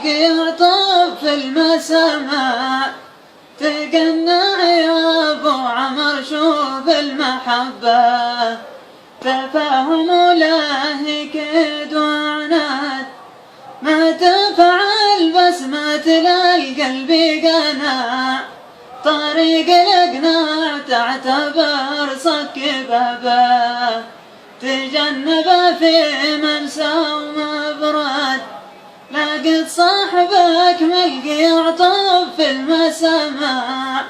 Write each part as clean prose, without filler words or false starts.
القياطب في المسامع، تقنع يا ابو عمر شوف المحبة، تفاهم له كيد وعناد، ما تفعل بس ما تلقى القلب قناع، طريق الإقناع تعتبر صك بابه، تجنب في منسى ومبرد، لقد صاحبك ملقي عطب في المسامع،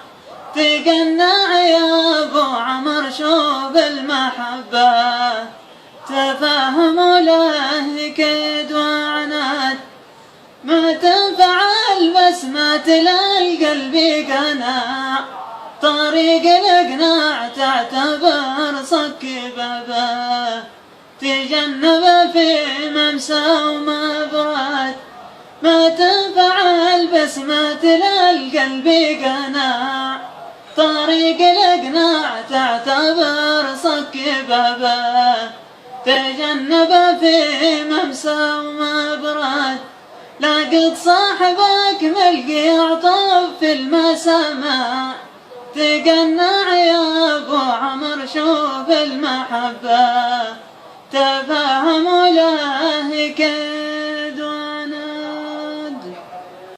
تقنع يا ابو عمر شوف المحبة، تفاهم له كيد وعناد، ما تنفعل بس ما تلقى القلب قناع، طريق الإقناع تعتبر صك بابه، تجنب في ممسى ومبرد، ما تنفعل بس ما تلقى القلب قناع، طريق الإقناع تعتبر صك بابه، تجنب في ممسى ومبرد، لقد صاحبك ملقي عطب في المسامع، تقنع يا ابو عمر شوف المحبة، تفاهم له كيد